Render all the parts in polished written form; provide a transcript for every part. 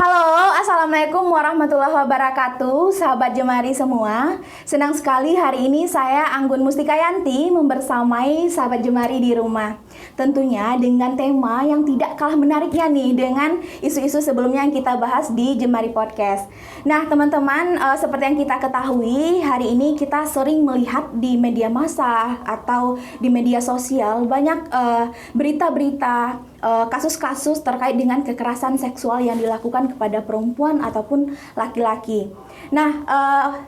Halo, Assalamualaikum warahmatullahi wabarakatuh, sahabat Jemari semua. Senang sekali hari ini saya Anggun Mustikayanti membersamai sahabat Jemari di rumah. Tentunya dengan tema yang tidak kalah menariknya nih dengan isu-isu sebelumnya yang kita bahas di Jemari Podcast. Nah teman-teman, seperti yang kita ketahui, hari ini kita sering melihat di media massa atau di media sosial banyak berita-berita kasus-kasus terkait dengan kekerasan seksual yang dilakukan kepada perempuan ataupun laki-laki. Nah,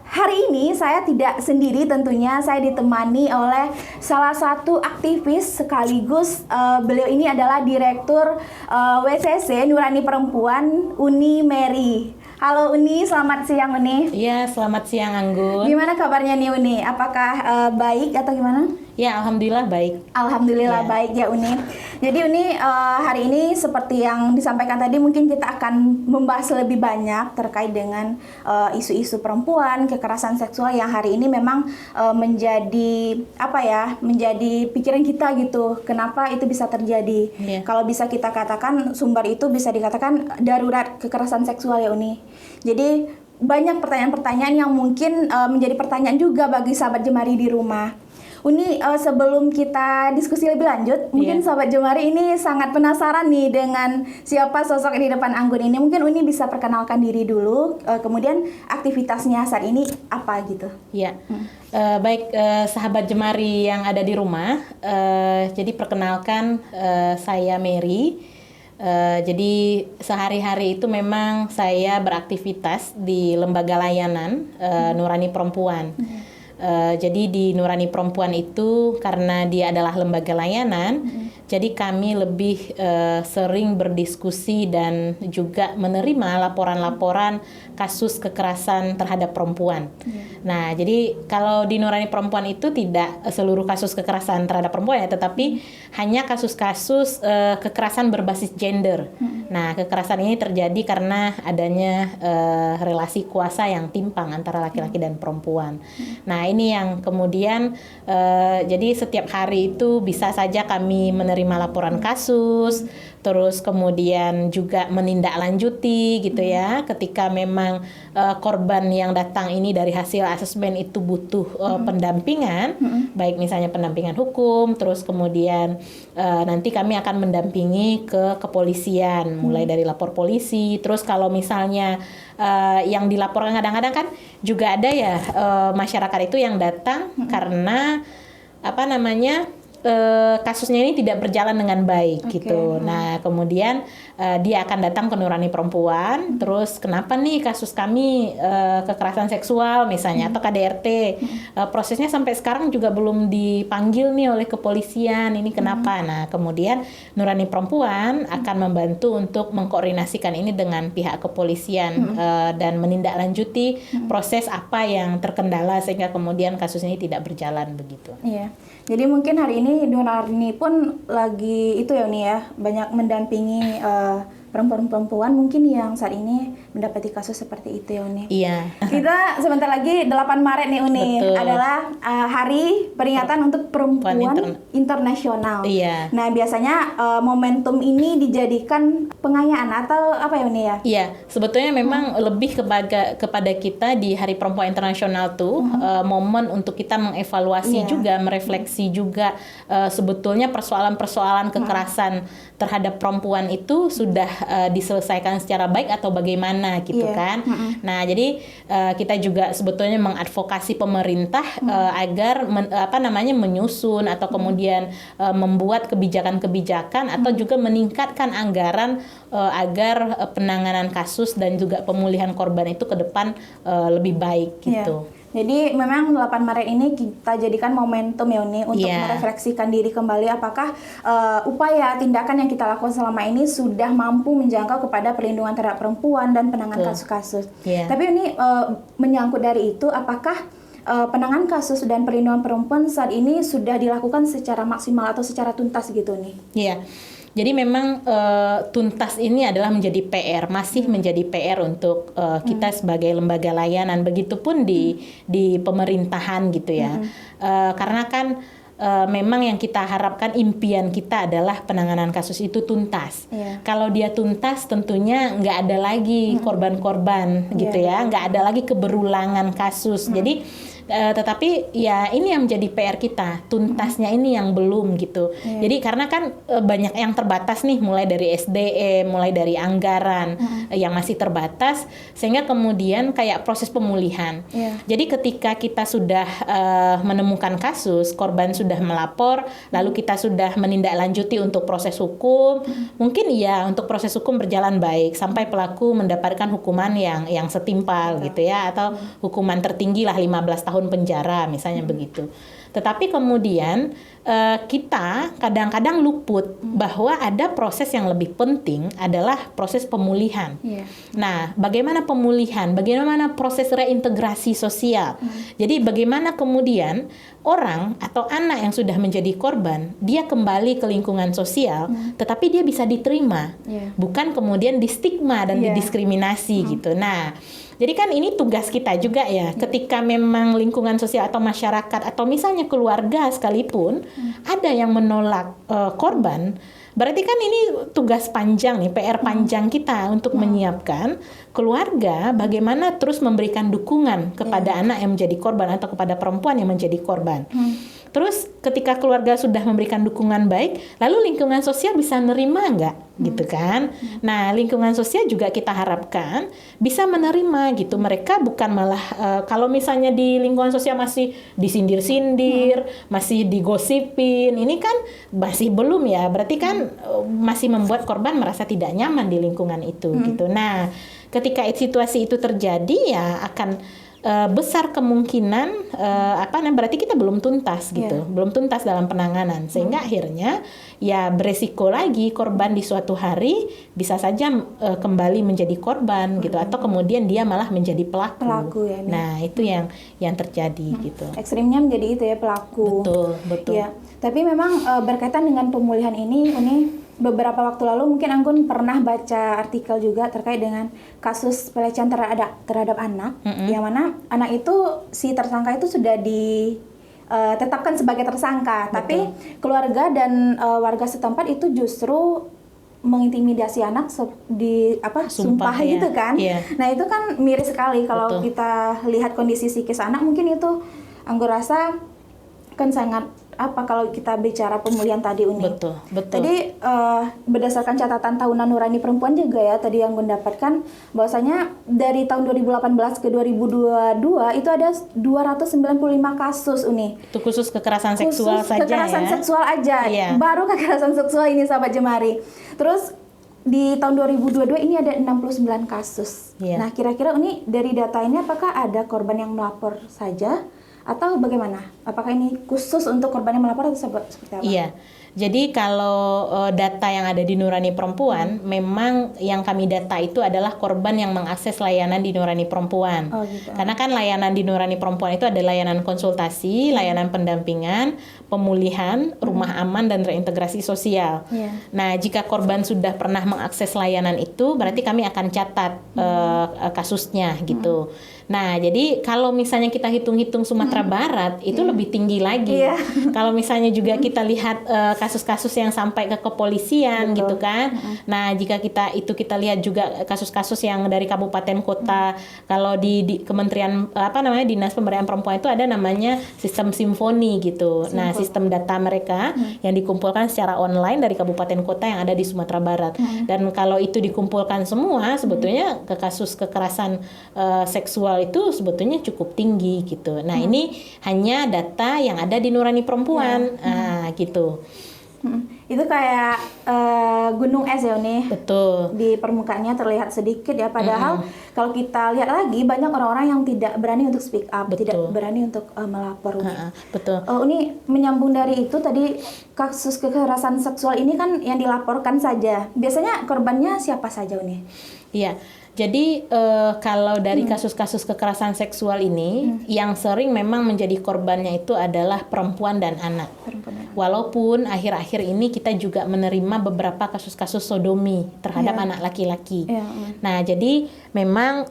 hari ini saya tidak sendiri tentunya, saya ditemani oleh salah satu aktivis sekaligus beliau ini adalah Direktur WCC Nurani Perempuan, Uni Mary. Halo Uni, selamat siang Uni. Iya, selamat siang Anggun. Gimana kabarnya nih Uni? Apakah baik atau gimana? Ya, alhamdulillah baik. Alhamdulillah baik ya Uni. Jadi Uni, hari ini seperti yang disampaikan tadi mungkin kita akan membahas lebih banyak terkait dengan isu-isu perempuan, kekerasan seksual yang hari ini memang menjadi menjadi pikiran kita gitu. Kenapa itu bisa terjadi? Kalau bisa kita katakan sumber itu bisa dikatakan darurat kekerasan seksual ya Uni. Jadi banyak pertanyaan-pertanyaan yang mungkin menjadi pertanyaan juga bagi sahabat Jemari di rumah. Uni, sebelum kita diskusi lebih lanjut, mungkin sahabat Jemari ini sangat penasaran nih dengan siapa sosok di depan Anggun ini. Mungkin Uni bisa perkenalkan diri dulu, kemudian aktivitasnya saat ini apa gitu. Ya, baik sahabat Jemari yang ada di rumah, jadi perkenalkan saya Mary. Jadi sehari-hari itu memang saya beraktivitas di lembaga layanan Nurani Perempuan. Jadi di Nurani Perempuan itu karena dia adalah lembaga layanan, jadi kami lebih sering berdiskusi dan juga menerima laporan-laporan kasus kekerasan terhadap perempuan. Nah, jadi kalau di Nurani Perempuan itu tidak seluruh kasus kekerasan terhadap perempuan ya, tetapi hanya kasus-kasus kekerasan berbasis gender. Nah, kekerasan ini terjadi karena adanya relasi kuasa yang timpang antara laki-laki dan perempuan. Nah, ini yang kemudian jadi setiap hari itu bisa saja kami menerima laporan kasus, terus kemudian juga menindaklanjuti gitu ya, ketika memang korban yang datang ini dari hasil asesmen itu butuh pendampingan, baik misalnya pendampingan hukum, terus kemudian nanti kami akan mendampingi ke kepolisian, mulai dari lapor polisi, terus kalau misalnya yang dilaporkan kadang-kadang kan juga ada ya masyarakat itu yang datang karena kasusnya ini tidak berjalan dengan baik gitu. Nah, kemudian dia akan datang ke Nurani Perempuan, terus kenapa nih kasus kami kekerasan seksual misalnya atau KDRT prosesnya sampai sekarang juga belum dipanggil nih oleh kepolisian, ini kenapa? Nah, kemudian Nurani Perempuan akan membantu untuk mengkoordinasikan ini dengan pihak kepolisian dan menindaklanjuti proses apa yang terkendala sehingga kemudian kasus ini tidak berjalan begitu. Iya. Jadi mungkin hari ini Nurani pun lagi itu ya Uni ya, banyak mendampingi perempuan-perempuan mungkin yang saat ini mendapati kasus seperti itu ya Uni. Iya. Kita sebentar lagi 8 Maret nih Uni. Betul. Adalah hari peringatan untuk perempuan internasional. Iya. Nah, biasanya momentum ini dijadikan pengayaan atau apa ya Uni ya? Iya, sebetulnya memang lebih kepada kita di Hari Perempuan Internasional tuh momen untuk kita mengevaluasi juga, merefleksi juga sebetulnya persoalan-persoalan kekerasan terhadap perempuan itu sudah diselesaikan secara baik atau bagaimana gitu kan. Nah, jadi kita juga sebetulnya mengadvokasi pemerintah agar menyusun atau kemudian membuat kebijakan-kebijakan atau juga meningkatkan anggaran agar penanganan kasus dan juga pemulihan korban itu ke depan lebih baik gitu. Jadi memang 8 Maret ini kita jadikan momentum ya Uni untuk merefleksikan diri kembali apakah upaya tindakan yang kita lakukan selama ini sudah mampu menjangkau kepada perlindungan terhadap perempuan dan penanganan kasus-kasus. Tapi Uni menyangkut dari itu, apakah penanganan kasus dan perlindungan perempuan saat ini sudah dilakukan secara maksimal atau secara tuntas gitu nih? Iya. Jadi memang tuntas ini adalah menjadi PR, masih menjadi PR untuk kita sebagai lembaga layanan, begitupun di pemerintahan gitu ya. Karena kan memang yang kita harapkan, impian kita adalah penanganan kasus itu tuntas. Kalau dia tuntas tentunya nggak ada lagi korban-korban gitu ya, nggak ada lagi keberulangan kasus. Jadi tetapi ya ini yang menjadi PR kita, tuntasnya ini yang belum gitu. Jadi karena kan banyak yang terbatas nih, mulai dari SDM, mulai dari anggaran yang masih terbatas, sehingga kemudian kayak proses pemulihan. Jadi ketika kita sudah menemukan kasus, korban sudah melapor, lalu kita sudah menindaklanjuti untuk proses hukum, mungkin ya untuk proses hukum berjalan baik sampai pelaku mendapatkan hukuman yang setimpal gitu ya, atau hukuman tertinggi lah 15 tahun penjara misalnya begitu. Tetapi kemudian kita kadang-kadang luput bahwa ada proses yang lebih penting adalah proses pemulihan. Nah, bagaimana pemulihan? Bagaimana proses reintegrasi sosial? Jadi bagaimana kemudian orang atau anak yang sudah menjadi korban, dia kembali ke lingkungan sosial, tetapi dia bisa diterima, bukan kemudian distigma dan didiskriminasi gitu. Nah, jadi kan ini tugas kita juga ya, ketika memang lingkungan sosial atau masyarakat atau misalnya keluarga sekalipun ada yang menolak korban, berarti kan ini tugas panjang nih, PR panjang kita untuk menyiapkan keluarga bagaimana terus memberikan dukungan kepada anak yang menjadi korban atau kepada perempuan yang menjadi korban. Terus ketika keluarga sudah memberikan dukungan baik, lalu lingkungan sosial bisa nerima nggak? Gitu kan? Nah, lingkungan sosial juga kita harapkan bisa menerima gitu. Mereka bukan malah kalau misalnya di lingkungan sosial masih disindir-sindir, masih digosipin, ini kan masih belum ya. Berarti kan masih membuat korban merasa tidak nyaman di lingkungan itu gitu. Nah, ketika situasi itu terjadi ya akan besar kemungkinan berarti kita belum tuntas gitu, belum tuntas dalam penanganan, sehingga akhirnya ya beresiko lagi korban di suatu hari bisa saja kembali menjadi korban gitu, atau kemudian dia malah menjadi pelaku ya, nah itu yang terjadi gitu. Ekstrimnya menjadi itu ya, pelaku. Betul. Ya, tapi memang berkaitan dengan pemulihan ini beberapa waktu lalu mungkin Anggun pernah baca artikel juga terkait dengan kasus pelecehan terhadap anak, yang mana anak itu, si tersangka itu sudah ditetapkan sebagai tersangka, tapi keluarga dan warga setempat itu justru mengintimidasi anak sumpah ya. gitu kan. Nah itu kan miris sekali kalau kita lihat kondisi psikis anak, mungkin itu Anggun rasa kan sangat kalau kita bicara pemulihan tadi Uni. Betul. Tadi berdasarkan catatan tahunan Nurani Perempuan juga ya, tadi yang Gun dapatkan bahwasanya dari tahun 2018 ke 2022 itu ada 295 kasus Uni. Itu khusus kekerasan seksual saja kekerasan ya. seksual aja. Baru kekerasan seksual ini sahabat Jemari. Terus di tahun 2022 ini ada 69 kasus. Nah, kira-kira Uni dari data ini apakah ada korban yang melapor saja? Atau bagaimana? Apakah ini khusus untuk korban yang melapor atau seperti apa? Iya, jadi kalau data yang ada di Nurani Perempuan, memang yang kami data itu adalah korban yang mengakses layanan di Nurani Perempuan. Gitu. Karena kan layanan di Nurani Perempuan itu ada layanan konsultasi, layanan pendampingan, pemulihan, rumah aman, dan reintegrasi sosial. Nah, jika korban sudah pernah mengakses layanan itu, berarti kami akan catat kasusnya gitu. Nah, jadi kalau misalnya kita hitung-hitung Sumatera Barat itu lebih tinggi lagi. Kalau misalnya juga kita lihat kasus-kasus yang sampai ke kepolisian gitu kan. Nah, jika kita lihat juga kasus-kasus yang dari kabupaten kota, kalau di Kementerian Dinas Pemberdayaan Perempuan itu ada namanya sistem simfoni gitu. Nah, sistem data mereka yang dikumpulkan secara online dari kabupaten kota yang ada di Sumatera Barat. Dan kalau itu dikumpulkan semua, sebetulnya kasus kekerasan seksual itu sebetulnya cukup tinggi gitu. Nah, ini hanya data yang ada di Nurani Perempuan, gitu. Itu kayak gunung es ya nih. Betul. Di permukaannya terlihat sedikit ya, padahal kalau kita lihat lagi banyak orang-orang yang tidak berani untuk speak up, tidak berani untuk melapor. Betul. Ini menyambung dari itu tadi, kasus kekerasan seksual ini kan yang dilaporkan saja. Biasanya korbannya siapa saja nih? Iya. Jadi kalau dari kasus-kasus kekerasan seksual ini, yang sering memang menjadi korbannya itu adalah perempuan dan anak. Walaupun akhir-akhir ini kita juga menerima beberapa kasus-kasus sodomi terhadap anak laki-laki. Nah, jadi memang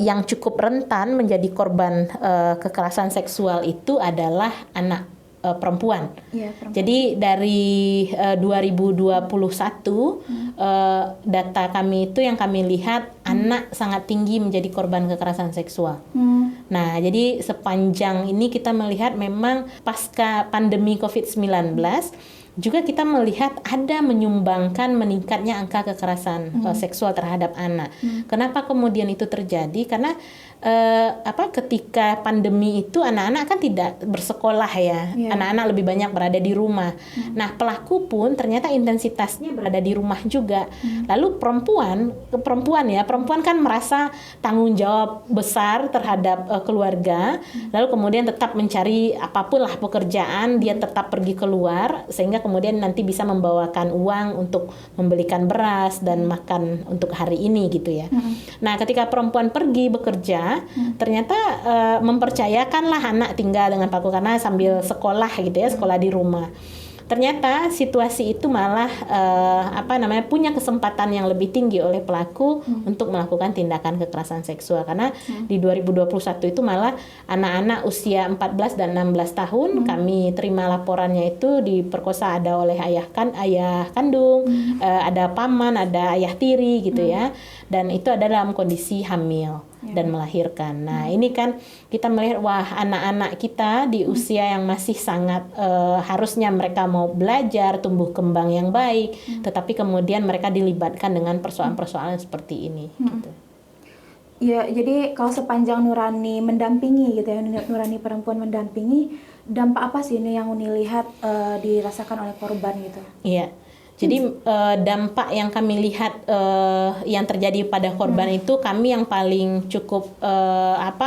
yang cukup rentan menjadi korban kekerasan seksual itu adalah anak. perempuan. Iya, perempuan. Jadi dari 2021 data kami itu yang kami lihat anak sangat tinggi menjadi korban kekerasan seksual. Nah, jadi sepanjang ini kita melihat memang pasca pandemi COVID-19 juga kita melihat ada menyumbangkan meningkatnya angka kekerasan seksual terhadap anak. Kenapa kemudian itu terjadi? Karena ketika pandemi itu anak-anak kan tidak bersekolah ya. Anak-anak lebih banyak berada di rumah. Nah, pelaku pun ternyata intensitasnya berada di rumah juga. Lalu perempuan kan merasa tanggung jawab besar terhadap keluarga. Lalu kemudian tetap mencari apapun lah pekerjaan, dia tetap pergi keluar sehingga kemudian nanti bisa membawakan uang untuk membelikan beras dan makan untuk hari ini gitu ya. Nah, ketika perempuan pergi bekerja, ternyata mempercayakanlah anak tinggal dengan pelaku karena sambil sekolah gitu ya, sekolah di rumah. Ternyata situasi itu malah punya kesempatan yang lebih tinggi oleh pelaku untuk melakukan tindakan kekerasan seksual karena di 2021 itu malah anak-anak usia 14 dan 16 tahun kami terima laporannya itu diperkosa ada oleh ayah kandung, ada paman, ada ayah tiri gitu ya, dan itu ada dalam kondisi hamil dan melahirkan. Nah, ini kan kita melihat wah anak-anak kita di usia yang masih sangat harusnya mereka mau belajar, tumbuh kembang yang baik, tetapi kemudian mereka dilibatkan dengan persoalan-persoalan seperti ini gitu. Ya, jadi kalau sepanjang Nurani mendampingi gitu ya, Nurani perempuan mendampingi, dampak apa sih ini yang Uni lihat dirasakan oleh korban gitu? Iya. Jadi dampak yang kami lihat yang terjadi pada korban itu kami yang paling cukup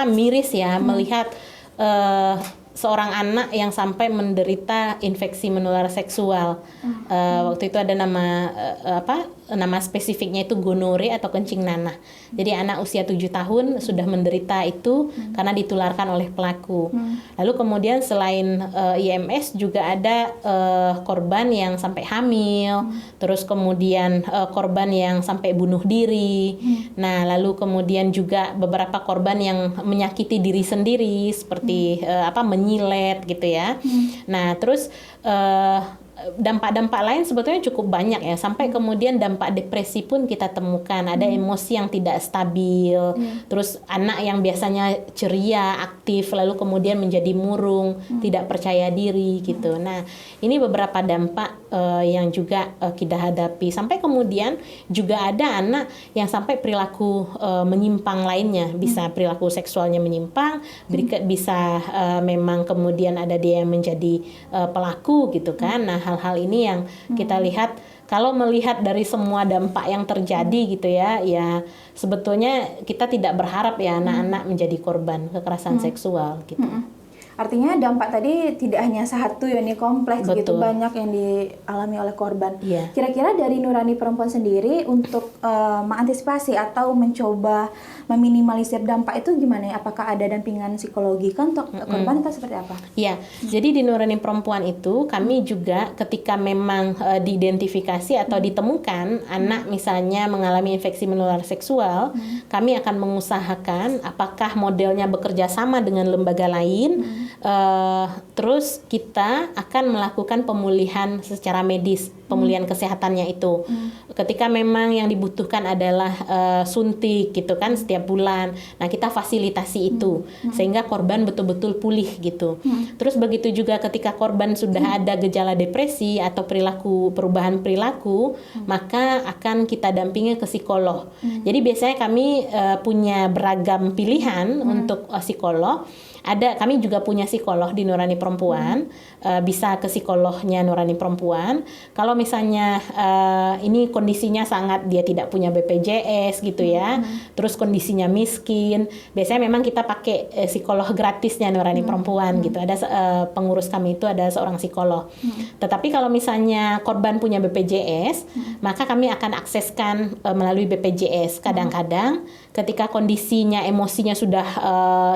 miris ya melihat seorang anak yang sampai menderita infeksi menular seksual. Waktu itu ada nama spesifiknya itu gonore atau kencing nanah. Jadi anak usia 7 tahun sudah menderita itu karena ditularkan oleh pelaku. Lalu kemudian selain IMS juga ada korban yang sampai hamil, terus kemudian korban yang sampai bunuh diri. Nah, lalu kemudian juga beberapa korban yang menyakiti diri sendiri seperti menyilet gitu ya. Nah, terus dampak-dampak lain sebetulnya cukup banyak ya, sampai kemudian dampak depresi pun kita temukan, ada emosi yang tidak stabil, terus anak yang biasanya ceria, aktif, lalu kemudian menjadi murung, tidak percaya diri gitu. Nah, ini beberapa dampak yang juga kita hadapi, sampai kemudian juga ada anak yang sampai perilaku menyimpang lainnya, bisa perilaku seksualnya menyimpang, bisa memang kemudian ada dia yang menjadi pelaku gitu kan. Nah, hal-hal ini yang kita lihat, kalau melihat dari semua dampak yang terjadi gitu ya sebetulnya kita tidak berharap ya anak-anak menjadi korban kekerasan seksual gitu. Artinya dampak tadi tidak hanya satu ya, ini kompleks gitu, banyak yang dialami oleh korban. Kira-kira dari Nurani perempuan sendiri untuk mengantisipasi atau mencoba meminimalisir dampak itu gimana ya? Apakah ada dampingan psikologi kan untuk korban atau seperti apa? Iya, jadi di Nurani perempuan itu kami juga ketika memang diidentifikasi atau ditemukan anak misalnya mengalami infeksi menular seksual, kami akan mengusahakan apakah modelnya bekerja sama dengan lembaga lain. Terus kita akan melakukan pemulihan secara medis, pemulihan kesehatannya itu. Ketika memang yang dibutuhkan adalah suntik gitu kan setiap bulan. Nah, kita fasilitasi itu sehingga korban betul-betul pulih gitu. Terus begitu juga ketika korban sudah ada gejala depresi atau perubahan perilaku, maka akan kita dampingi ke psikolog. Jadi biasanya kami punya beragam pilihan untuk psikolog. Kami juga punya psikolog di Nurani Perempuan, bisa ke psikolognya Nurani Perempuan. Kalau misalnya ini kondisinya sangat dia tidak punya BPJS gitu ya, terus kondisinya miskin, biasanya memang kita pakai psikolog gratisnya Nurani Perempuan gitu. Ada pengurus kami itu ada seorang psikolog. Tetapi kalau misalnya korban punya BPJS, maka kami akan akseskan melalui BPJS. Kadang-kadang ketika kondisinya emosinya sudah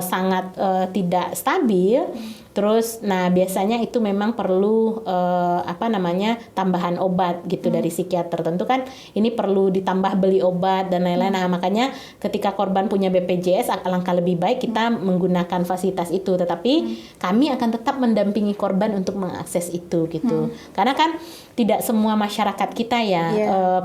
sangat tidak stabil, Terus, nah biasanya itu memang perlu tambahan obat gitu dari psikiater. Tentu kan ini perlu ditambah beli obat dan lain-lain. Nah makanya ketika korban punya BPJS, alangkah lebih baik kita menggunakan fasilitas itu. Tetapi kami akan tetap mendampingi korban untuk mengakses itu gitu. Karena kan tidak semua masyarakat kita ya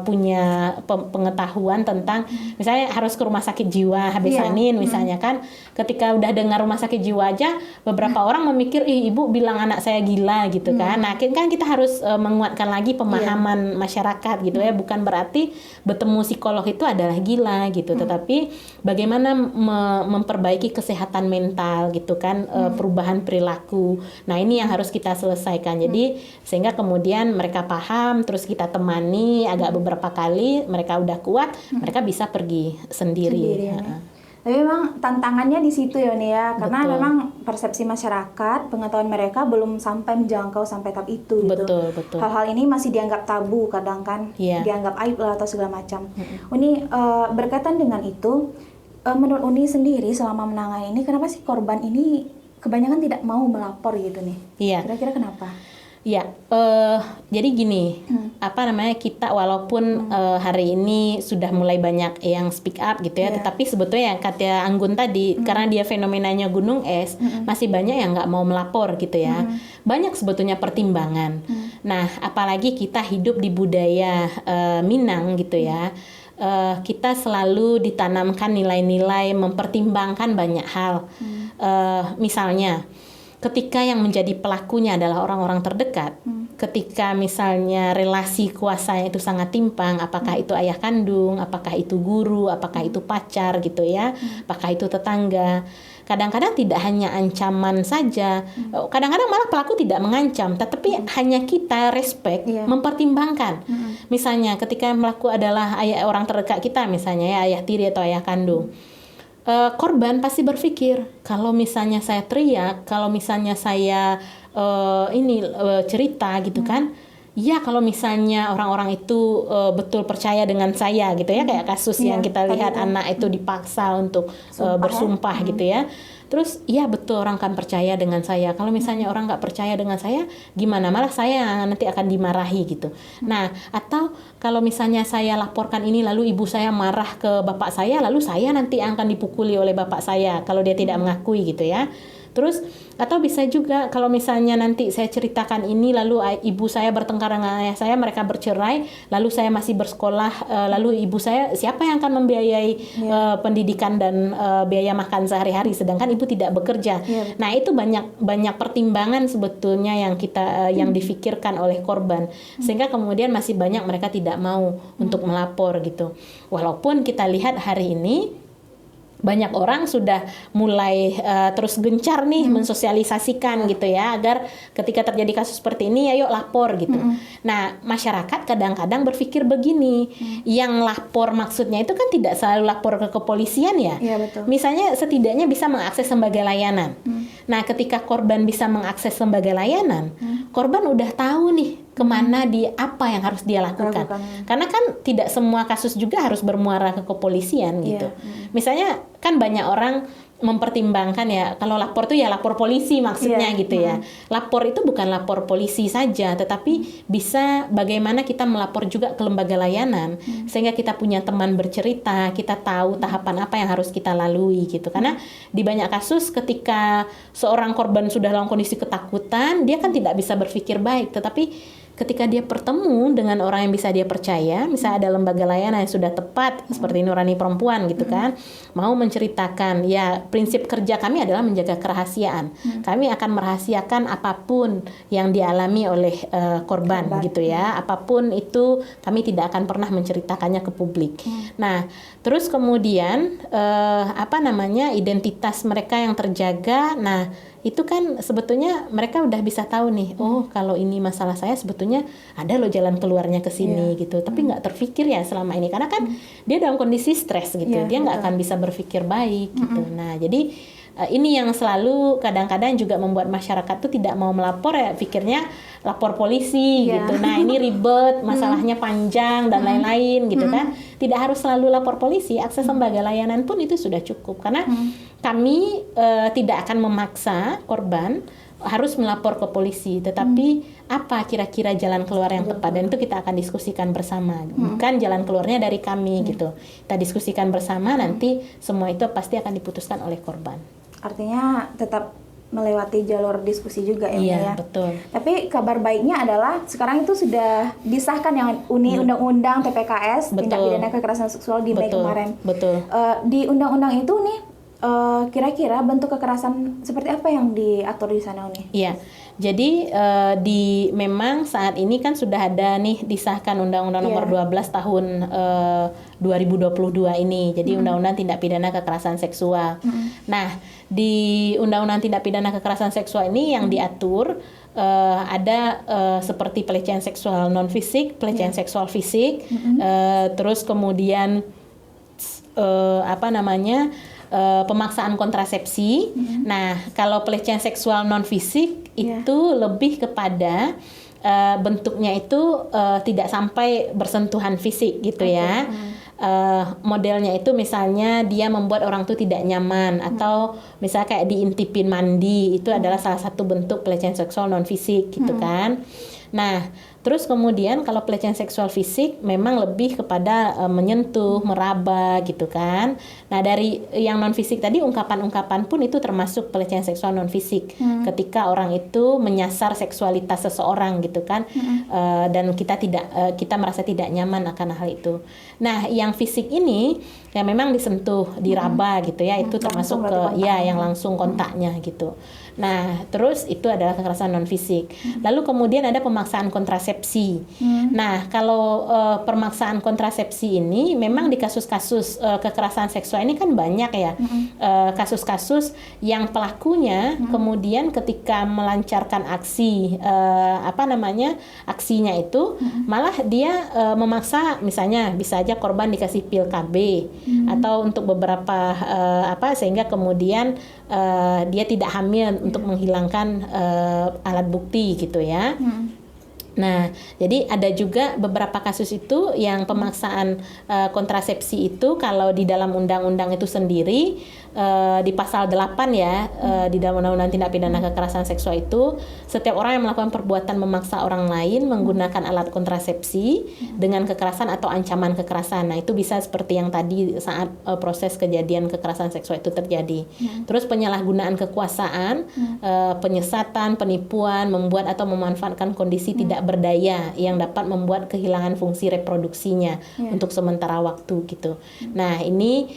punya pengetahuan tentang misalnya harus ke rumah sakit jiwa habis Senin misalnya kan. Ketika udah dengar rumah sakit jiwa aja beberapa orang memikir ibu bilang anak saya gila gitu kan. Nah kan kita harus menguatkan lagi pemahaman masyarakat gitu ya. Bukan berarti bertemu psikolog itu adalah gila gitu. Tetapi bagaimana memperbaiki kesehatan mental gitu kan, perubahan perilaku. Nah ini yang harus kita selesaikan. Jadi sehingga kemudian mereka paham, terus kita temani agak beberapa kali, mereka udah kuat, mereka bisa pergi sendiri. Tapi memang tantangannya di situ ya nih ya, karena memang persepsi masyarakat, pengetahuan mereka belum sampai menjangkau sampai tahap itu gitu. Betul. Hal-hal ini masih dianggap tabu kadang kan, dianggap aib lah atau segala macam. Uni berkaitan dengan itu, menurut Uni sendiri selama menangani ini, kenapa sih korban ini kebanyakan tidak mau melapor gitu nih? Iya. Kira-kira kenapa? Ya, jadi gini, kita walaupun hari ini sudah mulai banyak yang speak up gitu ya, tetapi sebetulnya yang kata Anggun tadi, karena dia fenomenanya gunung es, masih banyak yang nggak mau melapor gitu ya. Banyak sebetulnya pertimbangan. Nah, apalagi kita hidup di budaya Minang gitu ya. Kita selalu ditanamkan nilai-nilai mempertimbangkan banyak hal. Misalnya, ketika yang menjadi pelakunya adalah orang-orang terdekat, ketika misalnya relasi kuasanya itu sangat timpang, apakah itu ayah kandung, apakah itu guru, apakah itu pacar gitu ya, apakah itu tetangga. Kadang-kadang tidak hanya ancaman saja, kadang-kadang malah pelaku tidak mengancam, tetapi hanya kita respect, mempertimbangkan. Misalnya ketika yang pelaku adalah orang terdekat kita, misalnya ya ayah tiri atau ayah kandung. Korban pasti berpikir kalau misalnya saya teriak, kalau misalnya saya cerita gitu kan, ya kalau misalnya orang-orang itu betul percaya dengan saya gitu ya, kayak kasus yang kita lihat anak itu dipaksa untuk bersumpah gitu ya. Terus ya betul orang akan percaya dengan saya. Kalau misalnya orang nggak percaya dengan saya, gimana? Malah saya nanti akan dimarahi gitu. Nah, atau kalau misalnya saya laporkan ini lalu ibu saya marah ke bapak saya, lalu saya nanti akan dipukuli oleh bapak saya kalau dia tidak mengakui gitu ya. Terus atau bisa juga kalau misalnya nanti saya ceritakan ini lalu ibu saya bertengkar dengan ayah saya, mereka bercerai, lalu saya masih bersekolah, lalu ibu saya siapa yang akan membiayai pendidikan dan biaya makan sehari-hari sedangkan ibu tidak bekerja. Nah, itu banyak pertimbangan sebetulnya yang kita yang difikirkan oleh korban. Sehingga kemudian masih banyak mereka tidak mau untuk melapor gitu. Walaupun kita lihat hari ini banyak orang sudah mulai terus gencar nih mensosialisasikan gitu ya, agar ketika terjadi kasus seperti ini ayo lapor gitu. Nah, masyarakat kadang-kadang berpikir begini, yang lapor maksudnya itu kan tidak selalu lapor ke kepolisian ya. Betul. Misalnya setidaknya bisa mengakses lembaga layanan. Nah, ketika korban bisa mengakses lembaga layanan, korban udah tahu nih kemana apa yang harus dia lakukan. Karena kan tidak semua kasus juga harus bermuara ke kepolisian gitu. Misalnya kan banyak orang mempertimbangkan ya, kalau lapor tuh ya lapor polisi maksudnya gitu ya. Lapor itu bukan lapor polisi saja, tetapi bisa bagaimana kita melapor juga ke lembaga layanan, sehingga kita punya teman bercerita, kita tahu tahapan apa yang harus kita lalui gitu. Karena di banyak kasus ketika seorang korban sudah dalam kondisi ketakutan, dia kan tidak bisa berpikir baik, tetapi ketika dia bertemu dengan orang yang bisa dia percaya, misalnya ada lembaga layanan yang sudah tepat seperti Nurani Perempuan gitu kan, mau menceritakan, ya prinsip kerja kami adalah menjaga kerahasiaan. Kami akan merahasiakan apapun yang dialami oleh korban gitu ya, apapun itu kami tidak akan pernah menceritakannya ke publik. Nah, terus kemudian identitas mereka yang terjaga. Nah, itu kan sebetulnya mereka udah bisa tahu nih, oh kalau ini masalah saya sebetulnya ada loh jalan keluarnya ke sini gitu. Tapi nggak terpikir ya selama ini, karena kan dia dalam kondisi stres gitu, dia nggak akan bisa berpikir baik gitu. Nah, jadi ini yang selalu kadang-kadang juga membuat masyarakat tuh tidak mau melapor ya, pikirnya lapor polisi gitu. Nah, ini ribet, masalahnya panjang dan lain-lain gitu kan. tidak harus selalu lapor polisi, akses lembaga layanan pun itu sudah cukup karena kami tidak akan memaksa korban harus melapor ke polisi, tetapi apa kira-kira jalan keluar yang tepat, dan itu kita akan diskusikan bersama, bukan jalan keluarnya dari kami gitu. Kita diskusikan bersama, nanti semua itu pasti akan diputuskan oleh korban. Artinya tetap melewati jalur diskusi juga ya, Iya, ya. betul. Tapi kabar baiknya adalah sekarang itu sudah disahkan yang undang-undang TPKS, tindak Betul. pidana kekerasan seksual di Mei Betul, kemarin. betul. Di undang-undang itu nih kira-kira bentuk kekerasan seperti apa yang diatur di sana nih? Iya, jadi memang saat ini kan sudah ada nih disahkan Undang-Undang Nomor 12 tahun 2022 ini. Jadi Undang-Undang Tindak Pidana Kekerasan Seksual. Nah, di Undang-Undang Tindak Pidana Kekerasan Seksual ini yang diatur ada seperti pelecehan seksual non fisik, pelecehan seksual fisik, terus kemudian pemaksaan kontrasepsi. Nah, kalau pelecehan seksual non fisik itu lebih kepada bentuknya itu tidak sampai bersentuhan fisik gitu ya. Modelnya itu misalnya dia membuat orang tuh tidak nyaman, atau misalnya kayak diintipin mandi, itu adalah salah satu bentuk pelecehan seksual non fisik gitu kan. Nah, terus kemudian kalau pelecehan seksual fisik memang lebih kepada menyentuh, meraba gitu kan. Nah, dari yang non fisik tadi, ungkapan-ungkapan pun itu termasuk pelecehan seksual non fisik. Ketika orang itu menyasar seksualitas seseorang gitu kan. Dan kita merasa tidak nyaman akan hal itu. Nah, yang fisik ini ya memang disentuh, diraba gitu ya, itu termasuk yang langsung kontaknya gitu. Nah, terus itu adalah kekerasan non fisik. Lalu kemudian ada pemaksaan kontrasepsi. Nah, kalau pemaksaan kontrasepsi ini memang di kasus-kasus kekerasan seksual ini kan banyak ya. Kasus-kasus yang pelakunya kemudian ketika melancarkan aksi aksinya itu malah dia memaksa, misalnya bisa aja korban dikasih pil KB atau untuk beberapa sehingga kemudian dia tidak hamil untuk menghilangkan alat bukti gitu ya. Nah, jadi ada juga beberapa kasus itu yang pemaksaan kontrasepsi itu kalau di dalam undang-undang itu sendiri di pasal 8 ya, di dalam Undang-Undang Tindak Pidana Kekerasan Seksual itu, setiap orang yang melakukan perbuatan memaksa orang lain menggunakan alat kontrasepsi dengan kekerasan atau ancaman kekerasan. Nah, itu bisa seperti yang tadi saat proses kejadian kekerasan seksual itu terjadi. Terus penyalahgunaan kekuasaan, penyesatan, penipuan, membuat atau memanfaatkan kondisi tidak berdaya yang dapat membuat kehilangan fungsi reproduksinya untuk sementara waktu gitu. Nah, ini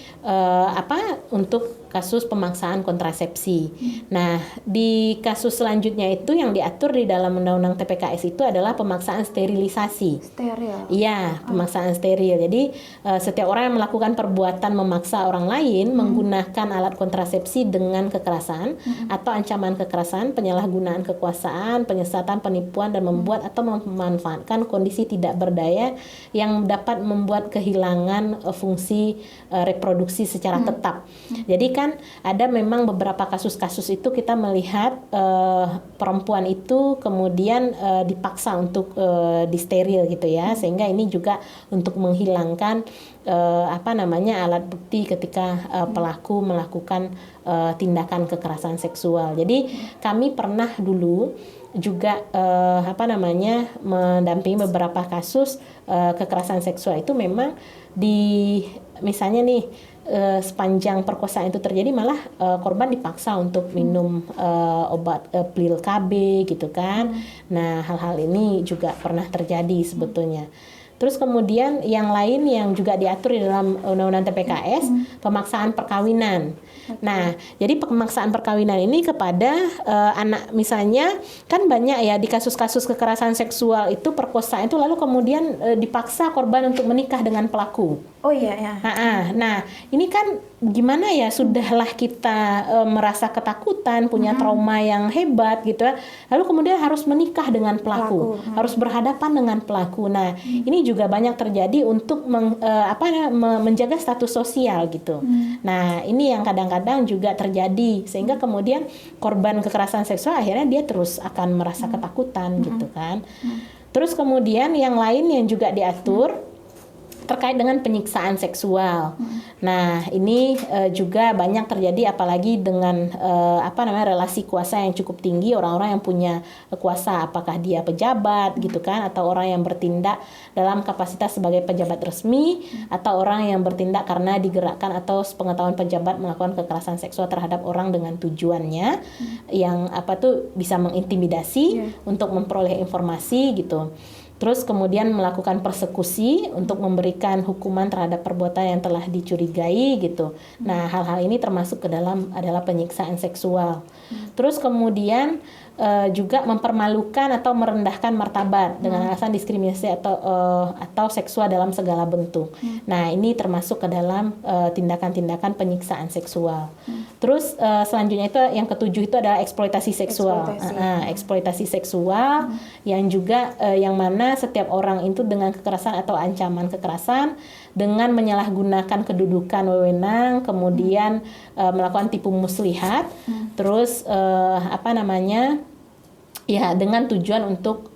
untuk kasus pemaksaan kontrasepsi. Nah, di kasus selanjutnya itu yang diatur di dalam Undang-Undang TPKS itu adalah pemaksaan sterilisasi. Steril. Iya, pemaksaan steril. Jadi setiap orang yang melakukan perbuatan memaksa orang lain menggunakan alat kontrasepsi dengan kekerasan atau ancaman kekerasan, penyalahgunaan kekuasaan, penyesatan, penipuan, dan membuat atau memanfaatkan kondisi tidak berdaya yang dapat membuat kehilangan fungsi reproduksi secara tetap. Jadi kan ada memang beberapa kasus-kasus itu kita melihat perempuan itu kemudian dipaksa untuk disteril gitu ya, sehingga ini juga untuk menghilangkan alat bukti ketika pelaku melakukan tindakan kekerasan seksual. Jadi kami pernah dulu juga mendampingi beberapa kasus kekerasan seksual itu memang misalnya nih sepanjang perkosaan itu terjadi malah korban dipaksa untuk minum obat pil KB gitu kan. Nah, hal-hal ini juga pernah terjadi sebetulnya. Terus kemudian yang lain yang juga diatur di dalam Undang-Undang TPKS, pemaksaan perkawinan. Nah, jadi pemaksaan perkawinan ini kepada anak, misalnya kan banyak ya di kasus-kasus kekerasan seksual itu, perkosaan itu lalu kemudian dipaksa korban untuk menikah dengan pelaku. Oh iya ya. Nah, ini kan gimana ya, sudahlah kita merasa ketakutan, punya trauma yang hebat gitu ya. Lalu kemudian harus menikah dengan pelaku. Harus berhadapan dengan pelaku. Nah, ini juga banyak terjadi untuk menjaga status sosial gitu. Nah, ini yang kadang-kadang juga terjadi sehingga kemudian korban kekerasan seksual akhirnya dia terus akan merasa ketakutan gitu kan. Terus kemudian yang lain yang juga diatur terkait dengan penyiksaan seksual. Nah, ini juga banyak terjadi apalagi dengan relasi kuasa yang cukup tinggi, orang-orang yang punya kuasa, apakah dia pejabat gitu kan, atau orang yang bertindak dalam kapasitas sebagai pejabat resmi, atau orang yang bertindak karena digerakkan atau pengetahuan pejabat melakukan kekerasan seksual terhadap orang dengan tujuannya yang bisa mengintimidasi untuk memperoleh informasi gitu. Terus kemudian melakukan persekusi untuk memberikan hukuman terhadap perbuatan yang telah dicurigai gitu. Nah, hal-hal ini termasuk ke dalam adalah penyiksaan seksual. Terus kemudian juga mempermalukan atau merendahkan martabat dengan alasan diskriminasi atau seksual dalam segala bentuk. Nah, ini termasuk ke dalam tindakan-tindakan penyiksaan seksual. Terus selanjutnya itu yang ketujuh itu adalah eksploitasi seksual. Eksploitasi seksual yang juga yang mana setiap orang itu dengan kekerasan atau ancaman kekerasan dengan menyalahgunakan kedudukan wewenang, kemudian melakukan tipu muslihat, terus dengan tujuan untuk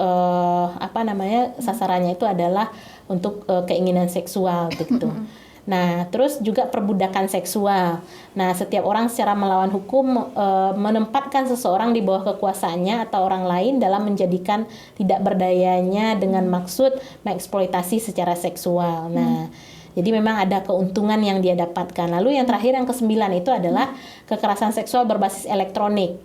sasarannya itu adalah untuk keinginan seksual gitu. Nah, terus juga perbudakan seksual. Nah, setiap orang secara melawan hukum menempatkan seseorang di bawah kekuasaannya atau orang lain dalam menjadikan tidak berdayanya dengan maksud mengeksploitasi secara seksual. Nah, jadi memang ada keuntungan yang dia dapatkan. Lalu yang terakhir yang ke-9 itu adalah kekerasan seksual berbasis elektronik.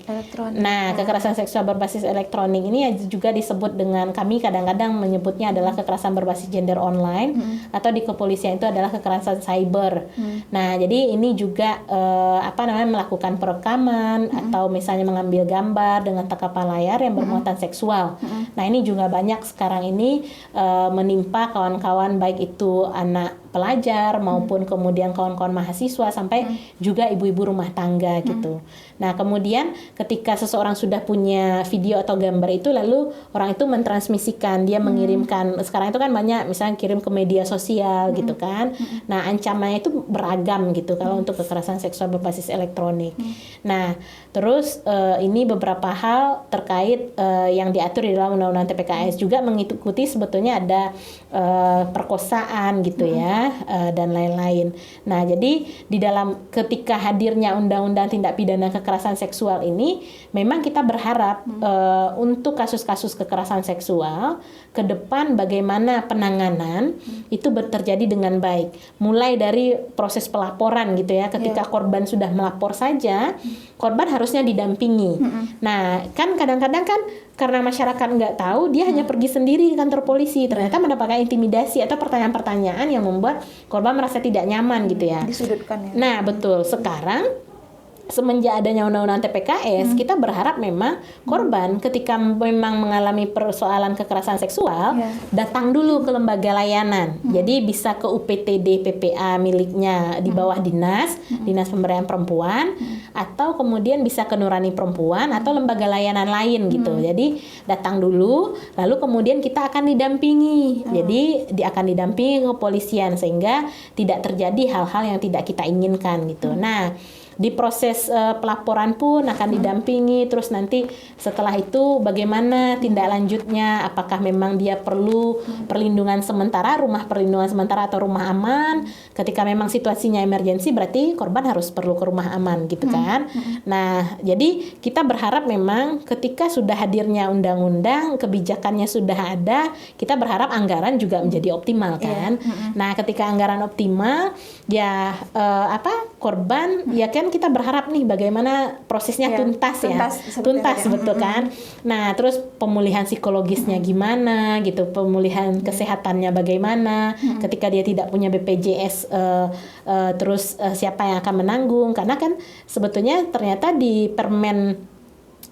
Nah, kekerasan seksual berbasis elektronik ini juga disebut dengan, kami kadang-kadang menyebutnya adalah kekerasan berbasis gender online, atau di kepolisian itu adalah kekerasan cyber. Nah, jadi ini juga melakukan perekaman atau misalnya mengambil gambar dengan tangkapan layar yang bermuatan seksual. Nah, ini juga banyak sekarang ini menimpa kawan-kawan, baik itu anak pelajar maupun kemudian kawan-kawan mahasiswa sampai juga ibu-ibu rumah tangga gitu. Nah, kemudian ketika seseorang sudah punya video atau gambar itu, lalu orang itu mentransmisikan, dia mengirimkan. Sekarang itu kan banyak misalnya kirim ke media sosial gitu kan. Nah, ancamannya itu beragam gitu kalau untuk kekerasan seksual berbasis elektronik. Nah, terus ini beberapa hal terkait yang diatur di dalam Undang-Undang TPKS juga mengikuti sebetulnya ada perkosaan gitu ya, dan lain-lain. Nah, jadi di dalam ketika hadirnya Undang-Undang Tindak Pidana Kekerasan Seksual ini, memang kita berharap untuk kasus-kasus kekerasan seksual ke depan bagaimana penanganan itu terjadi dengan baik. Mulai dari proses pelaporan gitu ya, ketika korban sudah melapor saja, korban harusnya didampingi. Nah, kan kadang-kadang kan karena masyarakat nggak tahu, dia hanya pergi sendiri ke kantor polisi, ternyata mendapatkan intimidasi atau pertanyaan-pertanyaan yang membuat korban merasa tidak nyaman gitu ya. Disudutkan ya. Nah, betul. Sekarang semenjak adanya Undang-Undang TPKS, kita berharap memang korban ketika memang mengalami persoalan kekerasan seksual, datang dulu ke lembaga layanan. Jadi bisa ke UPTD PPA miliknya di bawah Dinas Pemberdayaan Perempuan, atau kemudian bisa ke Nurani Perempuan atau lembaga layanan lain gitu. Jadi datang dulu, lalu kemudian kita akan didampingi. Jadi akan didampingi ke kepolisian sehingga tidak terjadi hal-hal yang tidak kita inginkan gitu. Nah, di proses pelaporan pun akan didampingi, terus nanti setelah itu bagaimana tindak lanjutnya, apakah memang dia perlu perlindungan sementara, rumah perlindungan sementara atau rumah aman. Ketika memang situasinya emergensi berarti korban harus perlu ke rumah aman gitu kan. Nah, jadi kita berharap memang ketika sudah hadirnya undang-undang, kebijakannya sudah ada, kita berharap anggaran juga menjadi optimal kan. Nah, ketika anggaran optimal ya korban ya kan kita berharap nih bagaimana prosesnya tuntas betul kan. Nah, terus pemulihan psikologisnya gimana gitu, pemulihan kesehatannya bagaimana ketika dia tidak punya BPJS, terus siapa yang akan menanggung, karena kan sebetulnya ternyata di Permen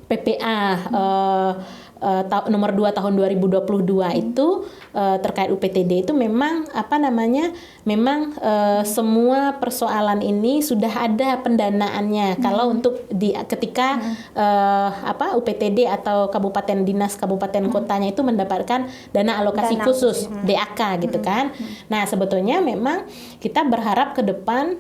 PPA nomor 2 tahun 2022 itu terkait UPTD itu memang semua persoalan ini sudah ada pendanaannya. Kalau untuk ketika UPTD atau dinas kabupaten kotanya itu mendapatkan dana alokasi khusus DAK gitu kan. Nah, sebetulnya memang kita berharap ke depan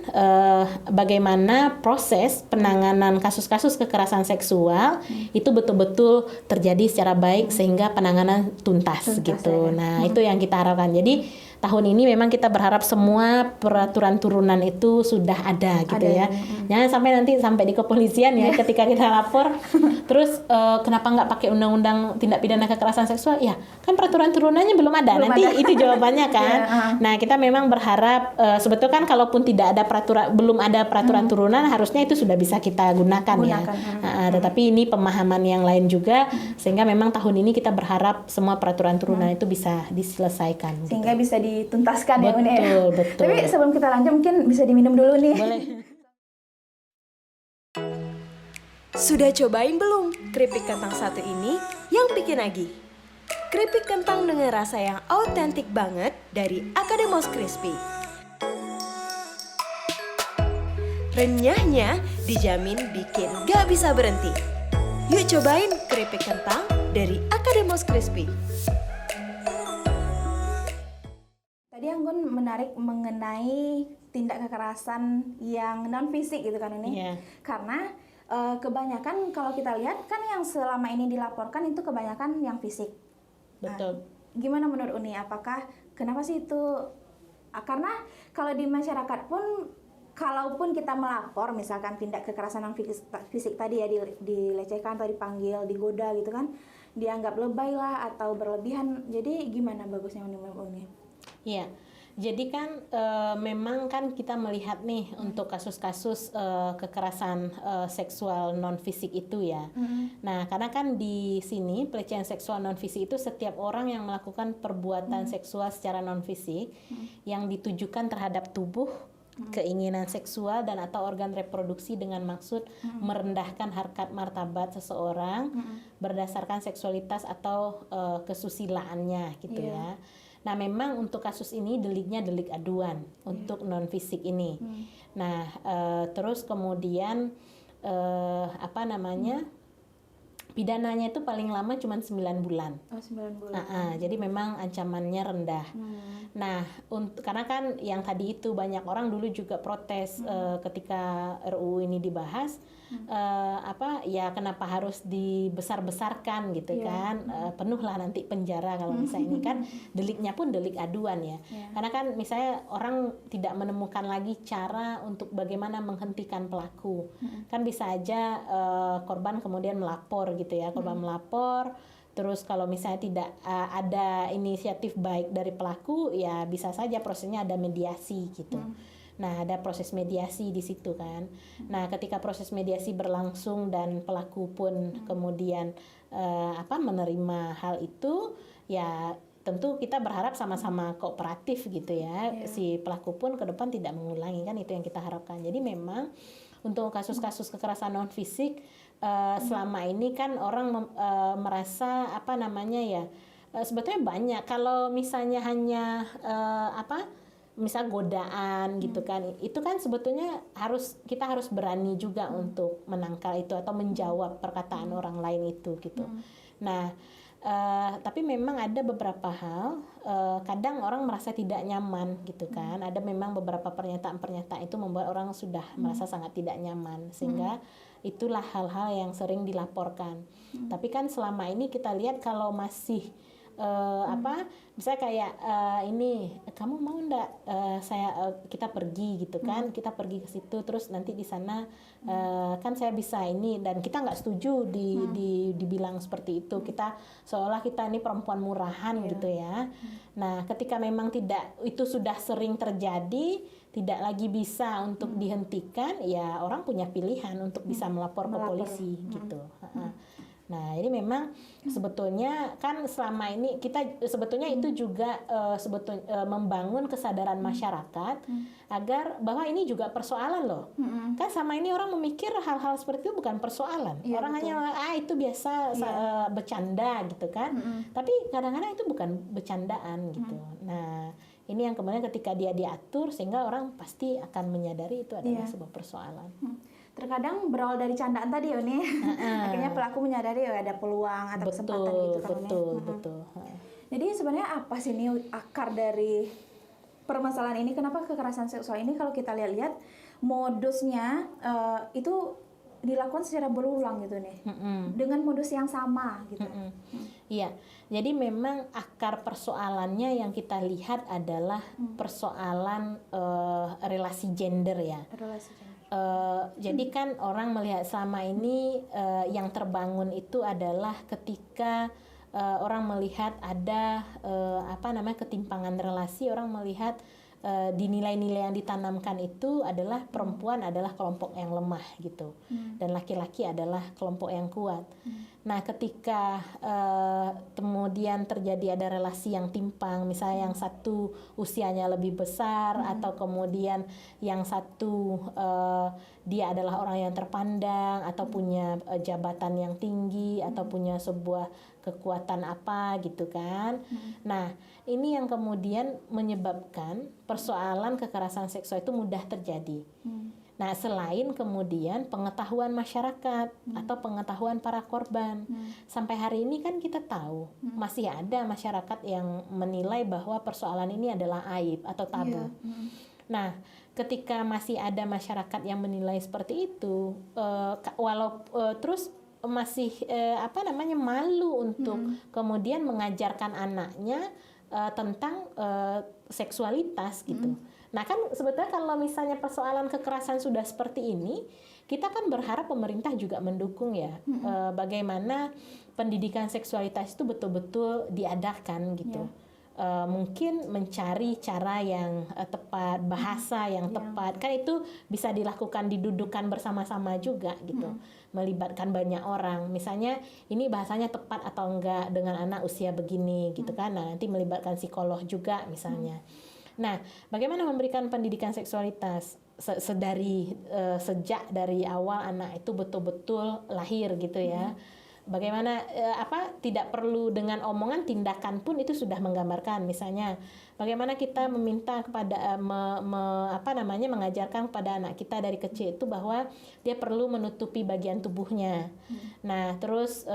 bagaimana proses penanganan kasus-kasus kekerasan seksual itu betul-betul terjadi secara baik sehingga penanganan tuntas gitu. Ya. Nah, itu yang kita harapkan. Jadi tahun ini memang kita berharap semua peraturan turunan itu sudah ada gitu ya. Jangan sampai nanti sampai di kepolisian ya ketika kita lapor terus kenapa nggak pakai undang-undang tindak pidana kekerasan seksual? Ya kan peraturan turunannya belum ada. Nanti itu jawabannya kan. Nah kita memang berharap sebetulnya kan kalaupun tidak ada belum ada peraturan turunan harusnya itu sudah bisa kita gunakan ya. Tetapi ini pemahaman yang lain juga sehingga memang tahun ini kita berharap semua peraturan turunan itu bisa diselesaikan. Sehingga bisa dituntaskan betul, ya Uni ya. Betul. Tapi sebelum kita lanjut mungkin bisa diminum dulu nih. Boleh. Sudah cobain belum keripik kentang satu ini yang bikin nagih? Keripik kentang dengan rasa yang autentik banget dari Akademos Crispy. Renyahnya dijamin bikin gak bisa berhenti. Yuk cobain keripik kentang dari Akademos Crispy. Tadi Anggun menarik mengenai tindak kekerasan yang non fisik gitu kan ini. Karena kebanyakan kalau kita lihat kan yang selama ini dilaporkan itu kebanyakan yang fisik. Betul. Gimana menurut Uni? Apakah kenapa sih itu? Karena kalau di masyarakat pun kalaupun kita melapor misalkan tindak kekerasan non fisik tadi ya dilecehkan atau dipanggil, digoda gitu kan, dianggap lebay lah atau berlebihan. Jadi gimana bagusnya Uni? Iya. Jadi kan memang kan kita melihat nih untuk kasus-kasus kekerasan seksual non fisik itu ya. Nah, karena kan di sini pelecehan seksual non fisik itu setiap orang yang melakukan perbuatan seksual secara non fisik yang ditujukan terhadap tubuh, keinginan seksual dan atau organ reproduksi dengan maksud merendahkan harkat martabat seseorang berdasarkan seksualitas atau kesusilaannya gitu ya. Nah, memang untuk kasus ini deliknya delik aduan untuk non fisik ini. Nah, terus kemudian pidananya itu paling lama cuma 9 bulan. Oh, 9 bulan. Jadi memang ancamannya rendah. Nah, karena kan yang tadi itu banyak orang dulu juga protes ketika RUU ini dibahas, ya kenapa harus dibesar-besarkan gitu kan? Penuhlah nanti penjara kalau misalnya ini kan deliknya pun delik aduan ya. Karena kan misalnya orang tidak menemukan lagi cara untuk bagaimana menghentikan pelaku. Kan bisa aja korban kemudian melapor gitu ya, korban melapor. Terus kalau misalnya tidak ada inisiatif baik dari pelaku, ya bisa saja prosesnya ada mediasi gitu. Nah, ada proses mediasi di situ kan. Nah, ketika proses mediasi berlangsung dan pelaku pun kemudian menerima hal itu, ya tentu kita berharap sama-sama kooperatif gitu ya. Si pelaku pun ke depan tidak mengulangi, kan itu yang kita harapkan. Jadi memang untuk kasus-kasus kekerasan non fisik selama ini kan orang merasa sebetulnya banyak. Kalau misalnya hanya misal godaan gitu kan, itu kan sebetulnya kita harus berani juga untuk menangkal itu atau menjawab perkataan orang lain itu gitu. Nah, tapi memang ada beberapa hal kadang orang merasa tidak nyaman gitu kan. Ada memang beberapa pernyataan itu membuat orang sudah merasa sangat tidak nyaman, sehingga itulah hal-hal yang sering dilaporkan. Tapi kan selama ini kita lihat kalau masih misalnya kayak ini kamu mau ndak kita pergi gitu kan, kita pergi ke situ terus nanti di sana kan saya bisa ini, dan kita nggak setuju dibilang seperti itu, kita seolah kita ini perempuan murahan gitu ya. Nah, ketika memang itu sudah sering terjadi, tidak lagi bisa untuk dihentikan, ya orang punya pilihan untuk bisa melapor ke polisi gitu. Nah, ini memang sebetulnya kan selama ini kita sebetulnya itu juga membangun kesadaran masyarakat agar bahwa ini juga persoalan loh. Kan sama ini orang memikir hal-hal seperti itu bukan persoalan. Orang betul. Hanya itu biasa bercanda gitu kan. Tapi kadang-kadang itu bukan bercandaan gitu. Nah, ini yang kemudian ketika dia diatur sehingga orang pasti akan menyadari itu adalah sebuah persoalan. Terkadang berawal dari candaan tadi Uni, akhirnya pelaku menyadari ada peluang atau kesempatan gitu kan Betul. Jadi sebenarnya apa sih ini akar dari permasalahan ini? Kenapa kekerasan seksual ini kalau kita lihat-lihat modusnya itu dilakukan secara berulang gitu nih. Dengan modus yang sama gitu. Iya, jadi memang akar persoalannya yang kita lihat adalah persoalan relasi gender ya. Relasi gender. Jadi kan orang melihat selama ini yang terbangun itu adalah ketika orang melihat ada ketimpangan relasi, orang melihat di nilai-nilai yang ditanamkan itu adalah perempuan adalah kelompok yang lemah gitu, dan laki-laki adalah kelompok yang kuat. Nah, ketika kemudian terjadi ada relasi yang timpang, misalnya yang satu usianya lebih besar, atau kemudian yang satu dia adalah orang yang terpandang, atau punya jabatan yang tinggi, atau punya sebuah kekuatan apa gitu kan. Nah, ini yang kemudian menyebabkan persoalan kekerasan seksual itu mudah terjadi. Nah, selain kemudian pengetahuan masyarakat atau pengetahuan para korban. Sampai hari ini kan kita tahu masih ada masyarakat yang menilai bahwa persoalan ini adalah aib atau tabu. Nah, ketika masih ada masyarakat yang menilai seperti itu, terus masih malu untuk kemudian mengajarkan anaknya tentang seksualitas gitu. Nah, kan sebetulnya kalau misalnya persoalan kekerasan sudah seperti ini, kita kan berharap pemerintah juga mendukung ya, bagaimana pendidikan seksualitas itu betul-betul diadakan gitu. Mungkin mencari cara yang tepat, bahasa yang tepat, kan itu bisa dilakukan, didudukan bersama-sama juga gitu, melibatkan banyak orang. Misalnya ini bahasanya tepat atau enggak dengan anak usia begini gitu kan. Nah, nanti melibatkan psikolog juga misalnya. Nah, bagaimana memberikan pendidikan seksualitas sejak dari awal anak itu betul-betul lahir gitu ya. Bagaimana tidak perlu dengan omongan, tindakan pun itu sudah menggambarkan. Misalnya bagaimana kita meminta kepada mengajarkan kepada anak kita dari kecil itu bahwa dia perlu menutupi bagian tubuhnya. Nah, terus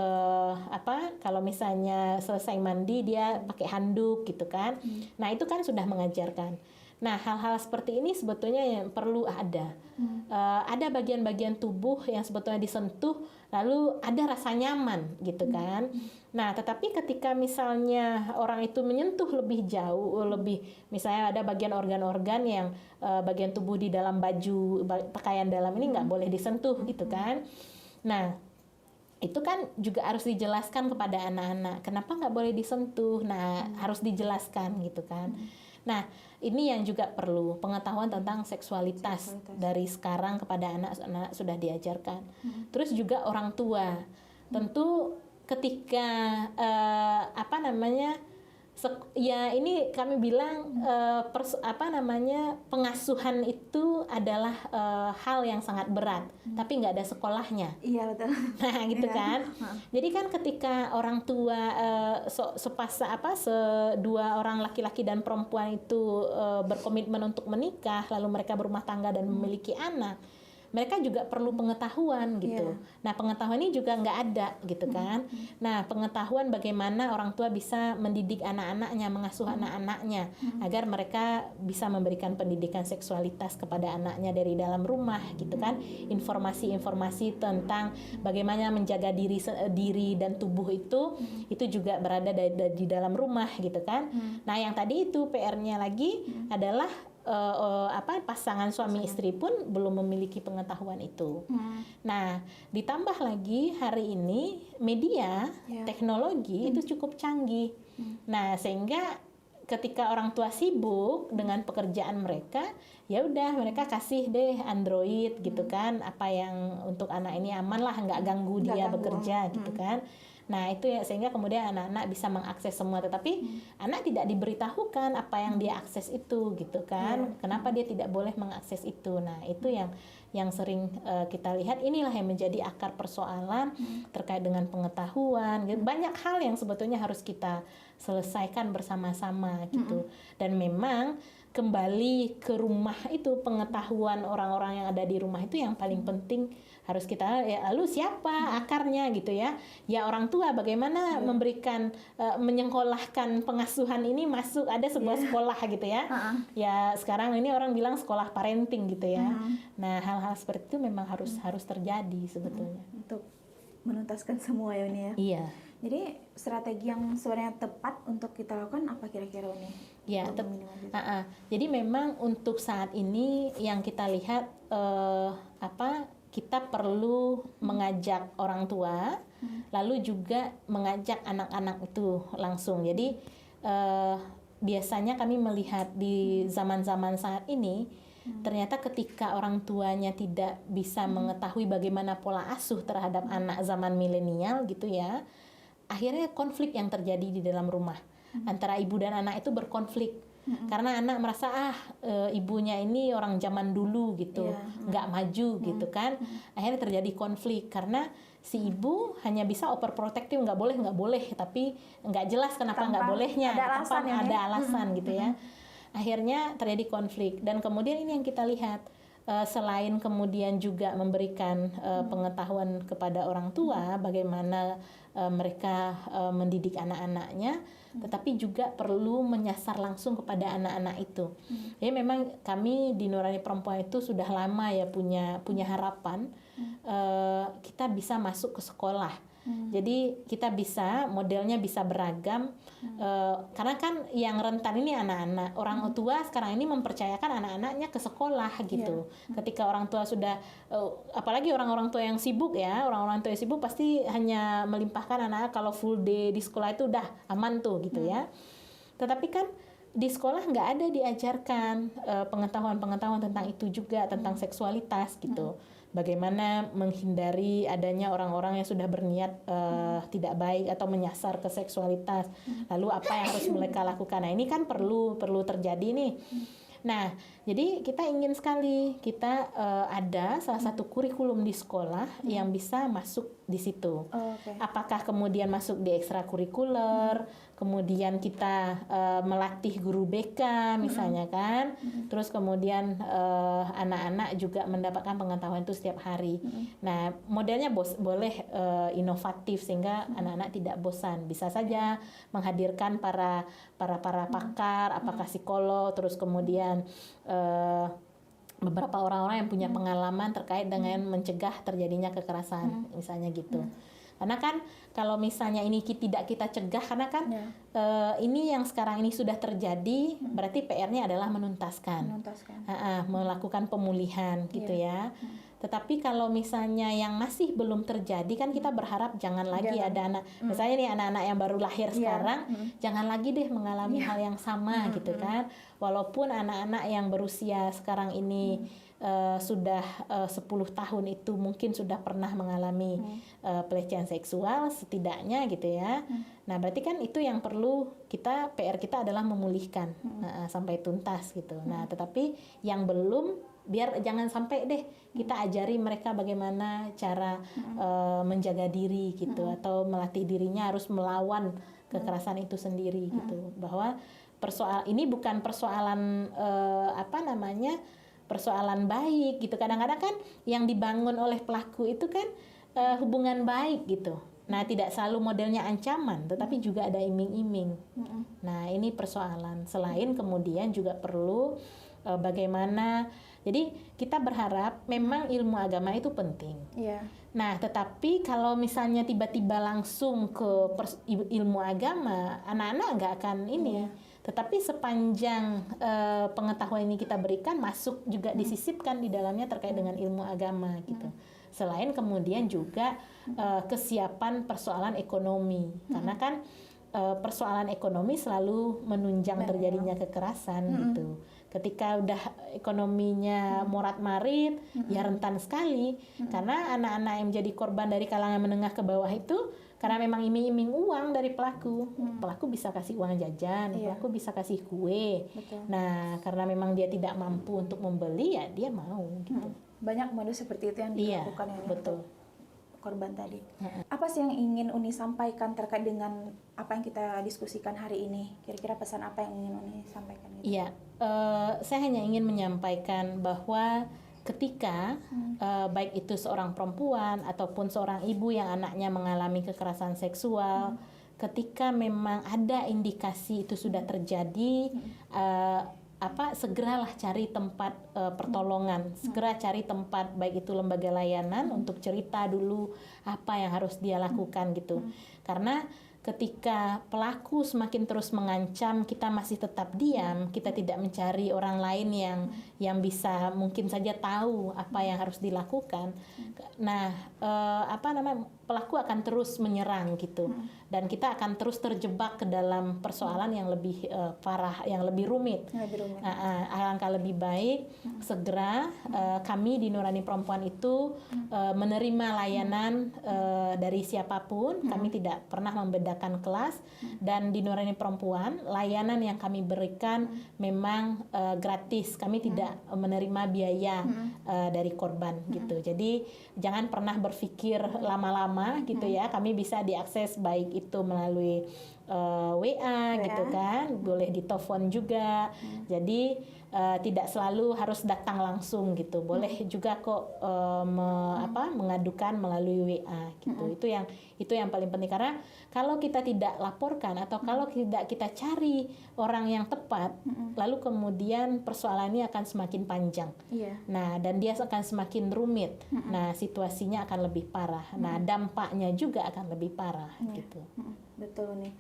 kalau misalnya selesai mandi dia pakai handuk gitu kan. Nah, itu kan sudah mengajarkan. Nah, hal-hal seperti ini sebetulnya yang perlu ada. Ada bagian-bagian tubuh yang sebetulnya disentuh, lalu ada rasa nyaman gitu kan. Nah, tetapi ketika misalnya orang itu menyentuh lebih jauh, misalnya ada bagian organ-organ yang bagian tubuh di dalam baju, pakaian dalam ini nggak boleh disentuh gitu kan. Nah, itu kan juga harus dijelaskan kepada anak-anak. Kenapa nggak boleh disentuh? Nah, harus dijelaskan gitu kan. Nah, ini yang juga perlu pengetahuan tentang seksualitas dari sekarang kepada anak-anak sudah diajarkan. Terus juga orang tua, tentu ketika ini kami bilang pengasuhan itu adalah hal yang sangat berat, tapi nggak ada sekolahnya. Iya, betul. Nah, gitu kan. Jadi kan ketika orang tua dua orang laki-laki dan perempuan itu berkomitmen untuk menikah, lalu mereka berumah tangga dan memiliki anak, mereka juga perlu pengetahuan gitu. Nah, pengetahuan ini juga nggak ada gitu kan. Nah, pengetahuan bagaimana orang tua bisa mendidik anak-anaknya, mengasuh anak-anaknya agar mereka bisa memberikan pendidikan seksualitas kepada anaknya dari dalam rumah gitu kan. Informasi-informasi tentang bagaimana menjaga diri dan tubuh itu juga berada di dalam rumah gitu kan. Nah, yang tadi itu PR-nya lagi adalah pasangan suami istri pun belum memiliki pengetahuan itu. Nah, ditambah lagi hari ini media, teknologi itu cukup canggih. Nah, sehingga ketika orang tua sibuk dengan pekerjaan mereka, ya udah mereka kasih deh Android gitu kan, apa yang untuk anak ini aman lah, nggak ganggu dia bekerja gitu kan. Nah, itu ya, sehingga kemudian anak-anak bisa mengakses semua, tetapi anak tidak diberitahukan apa yang dia akses itu gitu kan. Kenapa dia tidak boleh mengakses itu. Nah, itu yang sering kita lihat, inilah yang menjadi akar persoalan terkait dengan pengetahuan. Banyak hal yang sebetulnya harus kita selesaikan bersama-sama gitu. Dan memang kembali ke rumah itu, pengetahuan orang-orang yang ada di rumah itu yang paling penting harus kita ya, lalu siapa akarnya gitu ya? Ya orang tua bagaimana memberikan menyekolahkan pengasuhan ini masuk ada sebuah sekolah gitu ya. Ya sekarang ini orang bilang sekolah parenting gitu ya. Nah, hal-hal seperti itu memang harus terjadi sebetulnya. Untuk menuntaskan semua ya Uni ya. Iya. Jadi strategi yang sebenarnya tepat untuk kita lakukan apa kira-kira Uni? Ya, Untuk meminimalisir. jadi memang untuk saat ini yang kita lihat kita perlu mengajak orang tua, lalu juga mengajak anak-anak itu langsung. Jadi biasanya kami melihat di zaman-zaman saat ini, ternyata ketika orang tuanya tidak bisa mengetahui bagaimana pola asuh terhadap anak zaman milenial gitu ya, akhirnya konflik yang terjadi di dalam rumah antara ibu dan anak itu berkonflik. Karena anak merasa ibunya ini orang zaman dulu gitu, nggak maju gitu kan. Akhirnya terjadi konflik karena si ibu hanya bisa overprotective, nggak boleh, tapi nggak jelas kenapa nggak bolehnya, ada alasan gitu ya. Akhirnya terjadi konflik dan kemudian ini yang kita lihat. Selain kemudian juga memberikan pengetahuan kepada orang tua bagaimana mereka mendidik anak-anaknya, tetapi juga perlu menyasar langsung kepada anak-anak itu. Jadi memang kami di Nurani Perempuan itu sudah lama ya punya harapan kita bisa masuk ke sekolah. Jadi kita modelnya bisa beragam karena kan yang rentan ini anak-anak. Orang tua sekarang ini mempercayakan anak-anaknya ke sekolah gitu. Ketika orang tua sudah apalagi orang-orang tua yang sibuk ya, orang-orang tua yang sibuk pasti hanya melimpahkan anak-anak kalau full day di sekolah itu udah aman tuh gitu ya. Tetapi kan di sekolah nggak ada diajarkan pengetahuan-pengetahuan tentang itu juga, tentang seksualitas gitu. Bagaimana menghindari adanya orang-orang yang sudah berniat tidak baik atau menyasar ke seksualitas. Lalu apa yang harus mereka lakukan? Nah ini kan perlu terjadi nih. Nah, jadi kita ingin sekali kita ada salah satu kurikulum di sekolah yang bisa masuk di situ. Apakah kemudian masuk di ekstrakurikuler, kemudian kita melatih guru BK misalnya kan, terus kemudian anak-anak juga mendapatkan pengetahuan itu setiap hari. Nah, modelnya boleh inovatif sehingga anak-anak tidak bosan. Bisa saja menghadirkan para pakar, apakah psikolog, terus kemudian beberapa orang-orang yang punya pengalaman terkait dengan mencegah terjadinya kekerasan, misalnya gitu. Karena kan kalau misalnya ini tidak kita cegah, karena kan ini yang sekarang ini sudah terjadi, berarti PR-nya adalah menuntaskan. Melakukan pemulihan gitu ya. Tetapi kalau misalnya yang masih belum terjadi, kan kita berharap jangan lagi ada anak, misalnya nih anak-anak yang baru lahir sekarang, jangan lagi deh mengalami hal yang sama gitu kan. Walaupun anak-anak yang berusia sekarang ini sudah 10 tahun itu mungkin sudah pernah mengalami pelecehan seksual setidaknya gitu ya. Nah berarti kan itu yang perlu PR kita adalah memulihkan sampai tuntas gitu. Nah tetapi yang belum, biar jangan sampai deh kita ajari mereka bagaimana cara menjaga diri gitu, atau melatih dirinya harus melawan kekerasan itu sendiri gitu. Bahwa ini bukan persoalan persoalan baik gitu. Kadang-kadang kan yang dibangun oleh pelaku itu kan hubungan baik gitu. Nah, tidak selalu modelnya ancaman, tetapi juga ada iming-iming. Nah, ini persoalan. Selain kemudian juga perlu bagaimana, jadi kita berharap memang ilmu agama itu penting. Nah, tetapi kalau misalnya tiba-tiba langsung ke ilmu agama, anak-anak nggak akan ini ya. Tetapi sepanjang pengetahuan ini kita berikan, masuk juga disisipkan di dalamnya terkait dengan ilmu agama gitu. Selain kemudian juga kesiapan persoalan ekonomi, karena kan persoalan ekonomi selalu menunjang terjadinya kekerasan gitu. Ketika udah ekonominya morat-marit, ya rentan sekali. Karena anak-anak yang menjadi korban dari kalangan menengah ke bawah itu, karena memang iming-iming uang dari pelaku. Pelaku bisa kasih uang jajan, pelaku bisa kasih kue. Nah, karena memang dia tidak mampu untuk membeli, ya dia mau gitu. Banyak modus seperti itu yang dilakukan ya. Betul. Korban tadi. Apa sih yang ingin Uni sampaikan terkait dengan apa yang kita diskusikan hari ini? Kira-kira pesan apa yang ingin Uni sampaikan? Iya, saya hanya ingin menyampaikan bahwa ketika baik itu seorang perempuan ataupun seorang ibu yang anaknya mengalami kekerasan seksual, ketika memang ada indikasi itu sudah terjadi, segeralah cari tempat pertolongan, segera cari tempat baik itu lembaga layanan untuk cerita dulu apa yang harus dia lakukan gitu. Karena ketika pelaku semakin terus mengancam, kita masih tetap diam, kita tidak mencari orang lain yang bisa mungkin saja tahu apa yang harus dilakukan. Nah, pelaku akan terus menyerang gitu. Dan kita akan terus terjebak ke dalam persoalan yang lebih parah, yang lebih rumit. Alangkah lebih baik segera kami di Nurani Perempuan itu menerima layanan dari siapapun. Kami tidak pernah membedakan kelas, dan di Nurani Perempuan layanan yang kami berikan memang gratis. Kami tidak menerima biaya dari korban gitu. Jadi jangan pernah berpikir lama-lama gitu ya. Kami bisa diakses baik itu melalui WA gitu kan, boleh ditelepon juga. Jadi tidak selalu harus datang langsung gitu. Boleh juga kok mengadukan melalui WA gitu. Itu yang paling penting, karena kalau kita tidak laporkan atau kalau tidak kita cari orang yang tepat, lalu kemudian persoalannya akan semakin panjang. Nah, dan dia akan semakin rumit. Nah, situasinya akan lebih parah. Nah, dampaknya juga akan lebih parah gitu. Betul nih.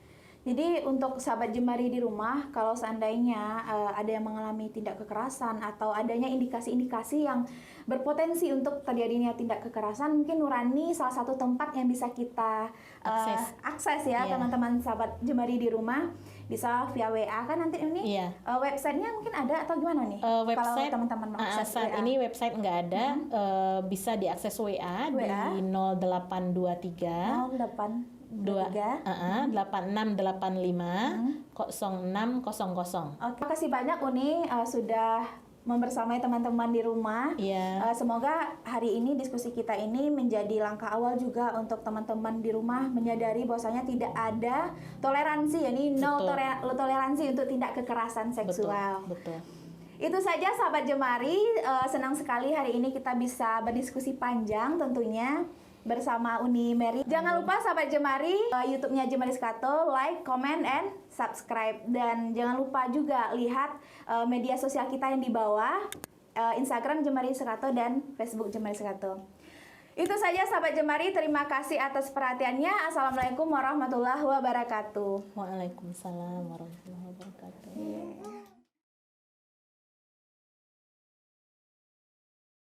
Jadi untuk sahabat Jemari di rumah, kalau seandainya ada yang mengalami tindak kekerasan atau adanya indikasi-indikasi yang berpotensi untuk terjadinya tindak kekerasan, mungkin Nurani salah satu tempat yang bisa kita akses ya, teman-teman sahabat Jemari di rumah, bisa via WA kan nanti ini. Websitenya mungkin ada atau gimana nih? Website, kalau teman-teman mengakses saat WA. ini website nggak ada, bisa diakses WA di 0823 8685 0600. Terima kasih banyak Uni sudah membersamai teman-teman di rumah. Semoga hari ini diskusi kita ini menjadi langkah awal juga untuk teman-teman di rumah menyadari bahwasanya tidak ada toleransi, toleransi untuk tindak kekerasan seksual. Betul. Itu saja sahabat Jemari, senang sekali hari ini kita bisa berdiskusi panjang tentunya bersama Uni Mary. Jangan lupa sahabat Jemari, YouTube-nya Jemari Skato, like, comment, and subscribe. Dan jangan lupa juga lihat media sosial kita yang di bawah, Instagram Jemari Skato dan Facebook Jemari Skato. Itu saja sahabat Jemari, terima kasih atas perhatiannya. Assalamualaikum warahmatullahi wabarakatuh. Waalaikumsalam warahmatullahi wabarakatuh.